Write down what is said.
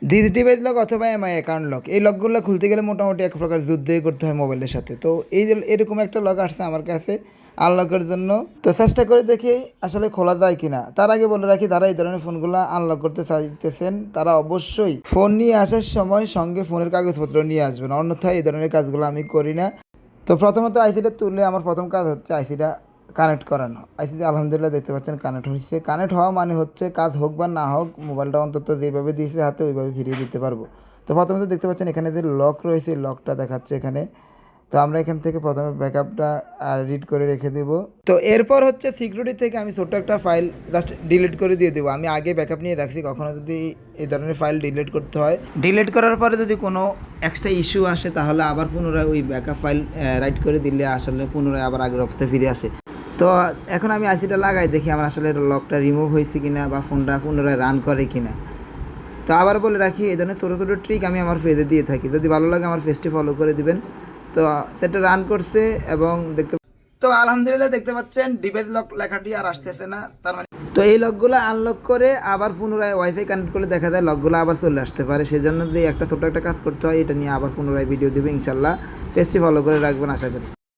This device lock অথবা MI account lock, এই লকগুলো খুলতে গেলে মোটামুটি এক প্রকার যুদ্ধই করতে হয় মোবাইলের সাথে। তো এই যে এরকম একটা লক আসছে আমার কাছে আনলকের জন্য, তো চেষ্টা করে দেখি আসলে খোলা যায় কিনা। তার আগে বলে রাখি, যারা এই ধরনের ফোনগুলো আনলক করতে চাইতেছেন তারা অবশ্যই ফোন নিয়ে আসার সময় সঙ্গে ফোনের কাগজপত্র নিয়ে আসবেন, অন্যথায় এই ধরনের কাজগুলো আমি করি না। তো প্রথমত আইসিটা তুললে আমার প্রথম কাজ হচ্ছে আইসিটা কানেক্ট করানো। আইসিতে আলহামদুলিল্লাহ দেখতে পাচ্ছেন কানেক্ট হয়েছে। কানেক্ট হওয়া মানে হচ্ছে কাজ হোক বা না হোক মোবাইলটা অন্তত যেভাবে দিয়েছে হাতে ওইভাবে ফিরিয়ে দিতে পারবো। তো প্রথমত দেখতে পাচ্ছেন এখানে যে লক রয়েছে লকটা দেখাচ্ছে এখানে। তো আমরা এখান থেকে প্রথমে ব্যাকআপটা রিড করে রেখে দেবো। তো এরপর হচ্ছে সিকিউরিটি থেকে আমি ছোট্ট একটা ফাইল জাস্ট ডিলিট করে দিয়ে দেবো। আমি আগে ব্যাকআপ নিয়ে রাখছি, কখনো যদি এই ধরনের ফাইল ডিলিট করতে হয়, ডিলিট করার পরে যদি কোনো এক্সট্রা ইস্যু আসে তাহলে আবার পুনরায় ওই ব্যাকআপ ফাইল রাইট করে দিলে আসলে পুনরায় আবার আগের অবস্থায় ফিরে আসে। তো এখন আমি আইসিটা লাগাই দেখি আমার আসলে লকটা রিমুভ হয়েছে কিনা বা ফোনটা পুনরায় রান করে কিনা। তো আবার বলে রাখি, এই ধরনের ছোটো ছোটো ট্রিক আমি আমার পেজে দিয়ে থাকি, যদি ভালো লাগে আমার পেজটি ফলো করে দিবেন। তো সেটা রান করছে এবং তো আলহামদুলিল্লাহ দেখতে পাচ্ছেন ডিভাইস লক লেখাটি আর আসতেছে না, তার মানে তো এই লকগুলো আনলক করে আবার পুনরায় ওয়াইফাই কানেক্ট করলে দেখা যায় লকগুলো আবার চলে আসতে পারে। সেজন্য দিয়ে একটা ছোটো একটা কাজ করতে হয়, এটা নিয়ে আবার পুনরায় ভিডিও দেবে ইনশাল্লাহ। পেজটি ফলো করে রাখবেন আশা করি।